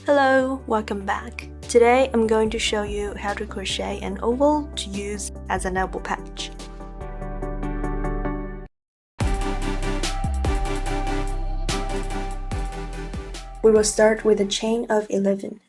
Hello, welcome back. Today I'm going to show you how to crochet an oval to use as an elbow patch. We will start with a chain of 11.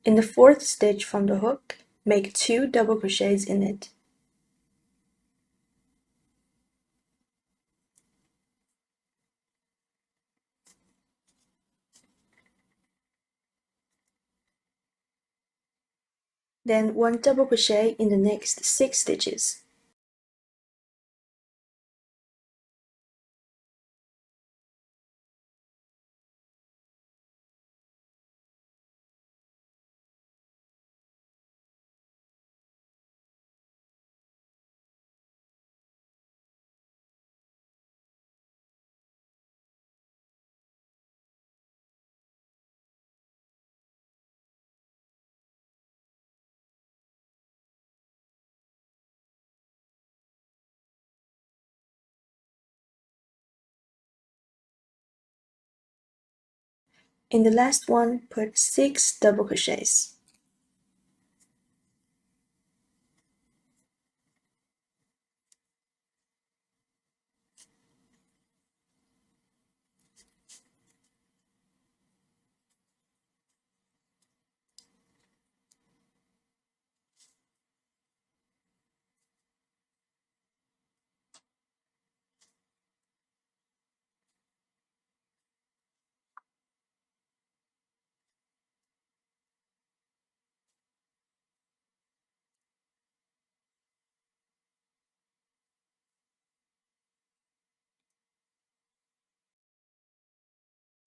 In the fourth stitch from the hook, make 2 double crochets in it. Then 1 double crochet in the next 6 stitches. In the last one, put 6 double crochets.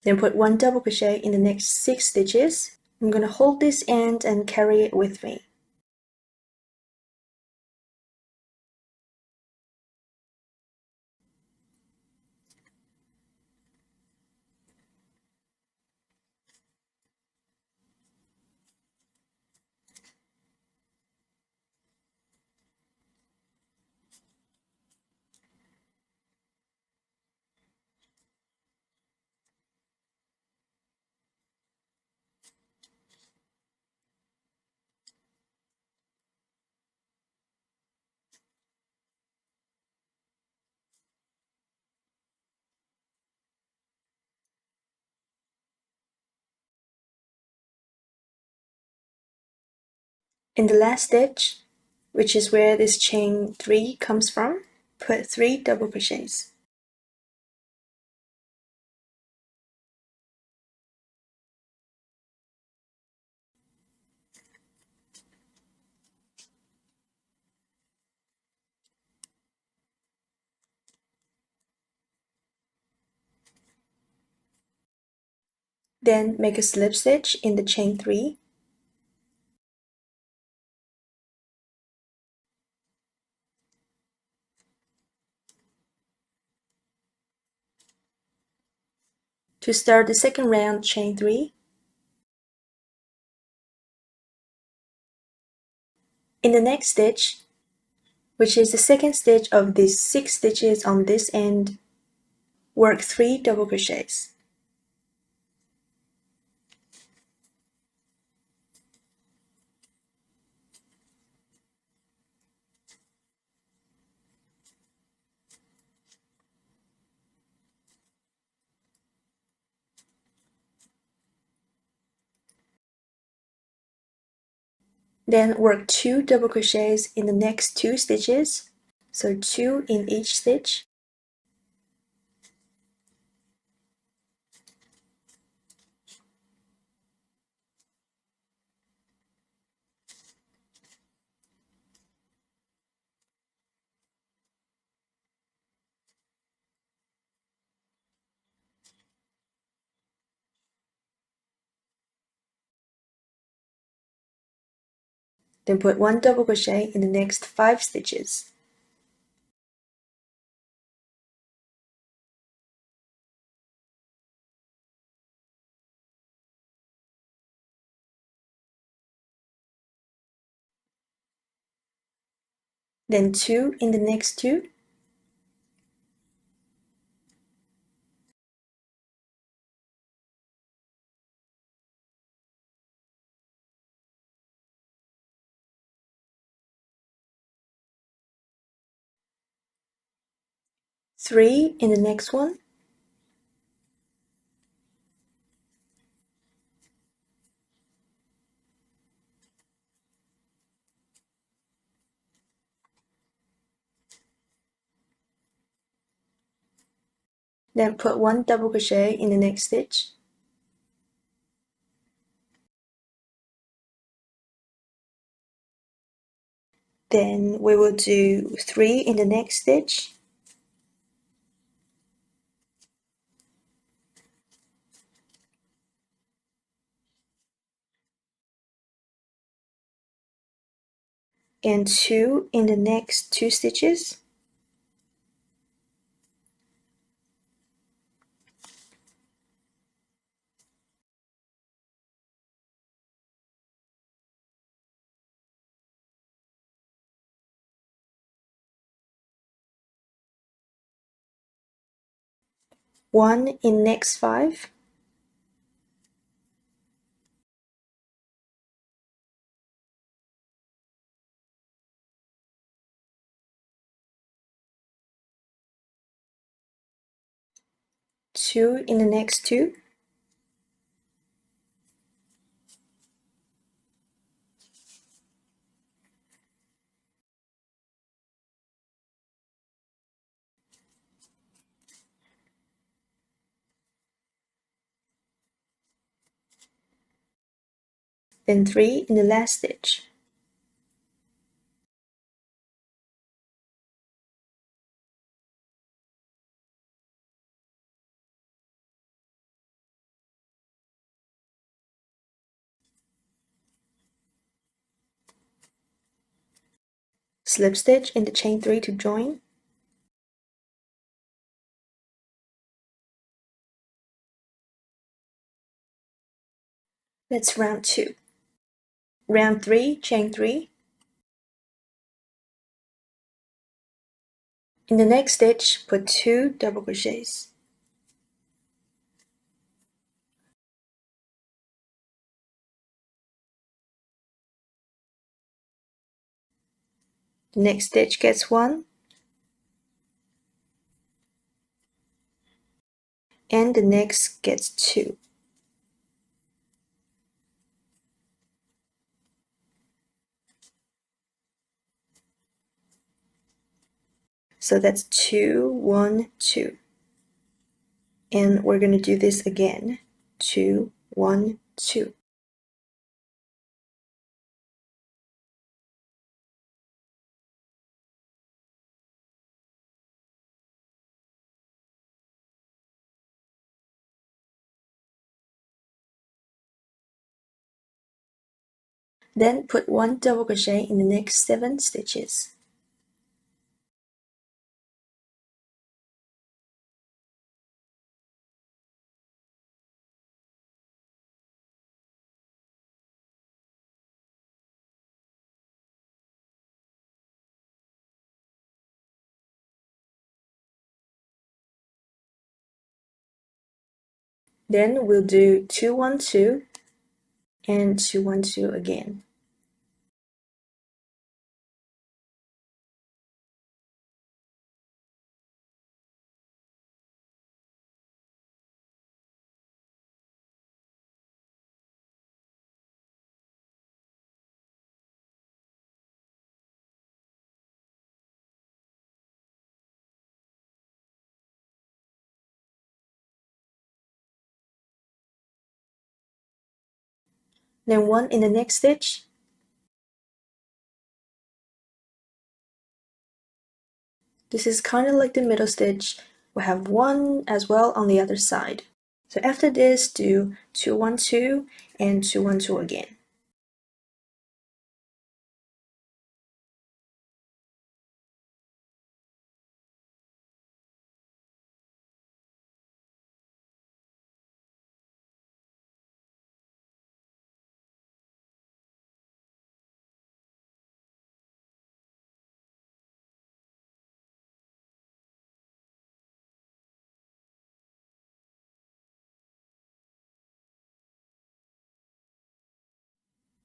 Then put 1 double crochet in the next 6 stitches. I'm going to hold this end and carry it with me. In the last stitch, which is where this chain 3 comes from, put 3 double crochets. Then make a slip stitch in the chain 3. To start the second round, chain 3. In the next stitch, which is the second stitch of these 6 stitches on this end, work 3 double crochets. Then work 2 double crochets in the next 2 stitches, so 2 in each stitch. Then put 1 double crochet in the next 5 stitches. then 2 in the next 2, three in the next one, then put 1 double crochet in the next stitch, then we will do 3 in the next stitch, and 2 in the next 2 stitches, one in next 5, two in the next 2, then 3 in the last stitch. Slip stitch in the chain 3 to join, that's round 2. Round 3, chain 3. In the next stitch, put 2 double crochets. The next stitch gets 1, and the next gets 2. So that's 2, 1, 2. And we're going to do this again. 2, 1, 2. Then put 1 double crochet in the next 7 stitches. Then we'll do 2, 1, 2 and 2, 1, 2 again. Then 1 in the next stitch, this is kind of like the middle stitch. We have 1 as well on the other side. So after this, do 2, 1, 2 and 2, 1, 2 again.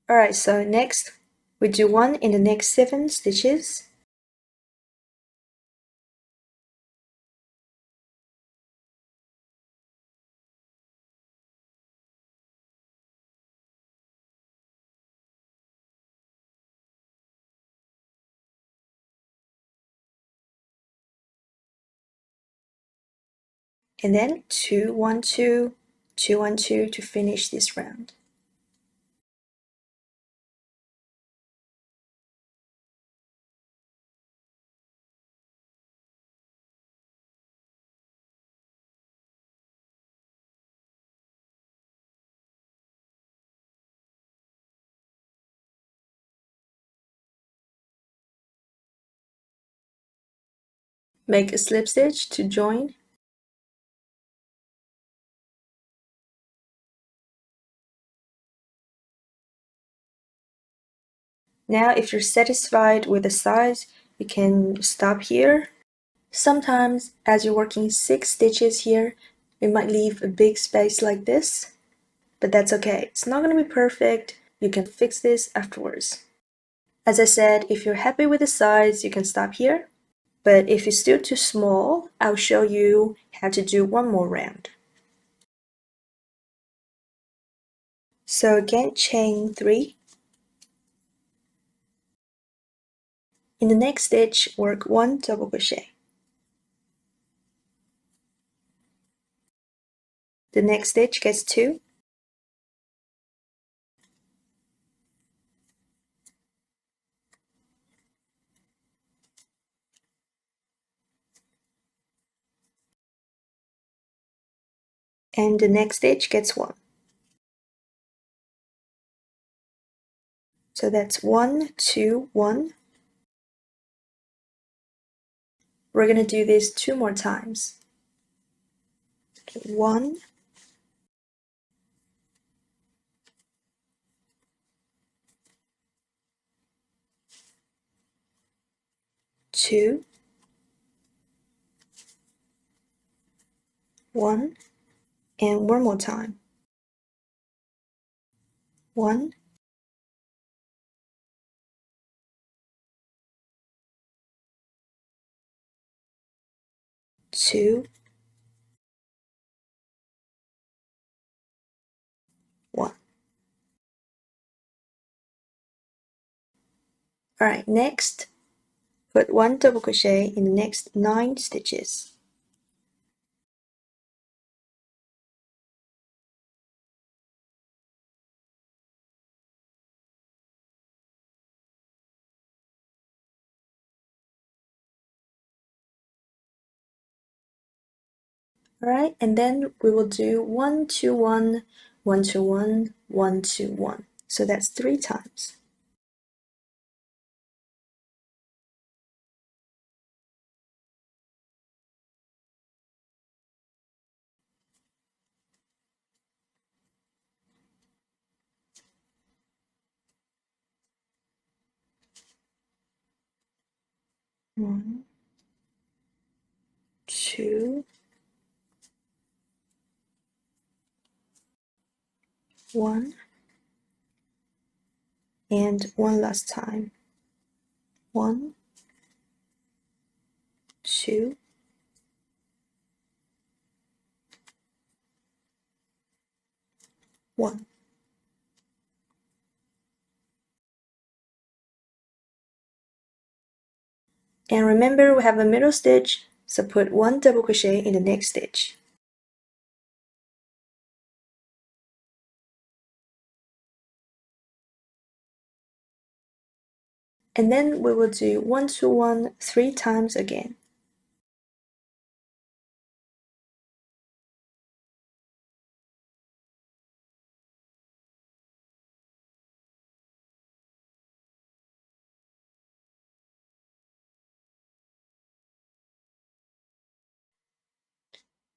Alright, so next we do 1 in the next 7 stitches. And then 2 1 2 2 1 2 to finish this round. Make a slip stitch to join. Now if you're satisfied with the size, you can stop here. Sometimes as you're working 6 stitches here, you might leave a big space like this, but that's okay. It's not going to be perfect. You can fix this afterwards. As I said, if you're happy with the size, you can stop here. But if it's still too small, I'll show you how to do one more round. So again, chain 3. In the next stitch, work 1 double crochet. The next stitch gets 2. And the next stitch gets 1. So that's 1 2 1. We're going to do this 2 more times. 1 2 1, and one more time. 1 2 1. Alright, next, put 1 double crochet in the next 9 stitches. Alright, and then we will do 1 2 1 1 2 1 1 2 1. So that's 3 times. One, 2, 1, and one last time. 1 2 1. And remember, we have a middle stitch, so put 1 double crochet in the next stitch. And then we will do 1 2 1 3 times again.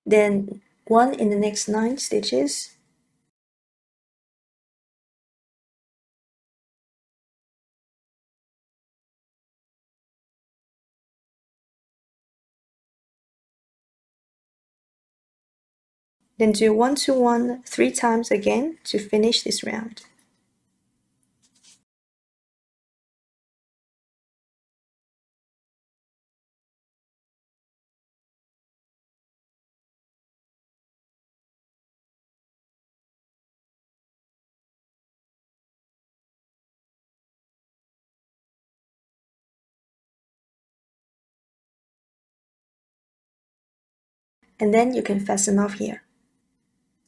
Then 1 in the next 9 stitches. Then do 1 2 1 3 times again to finish this round. and then you can fasten off here.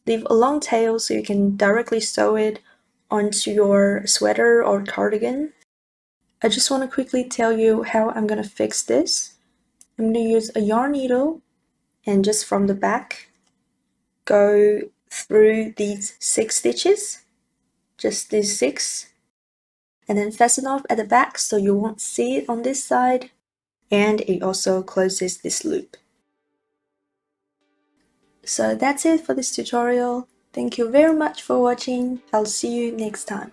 Leave a long tail so you can directly sew it onto your sweater or cardigan. I just want to quickly tell you how I'm going to fix this. I'm going to use a yarn needle and just from the back go through these 6 stitches, just these 6, and then fasten off at the back so you won't see it on this side, and it also closes this loop. So that's it for this tutorial. Thank you very much for watching. I'll see you next time.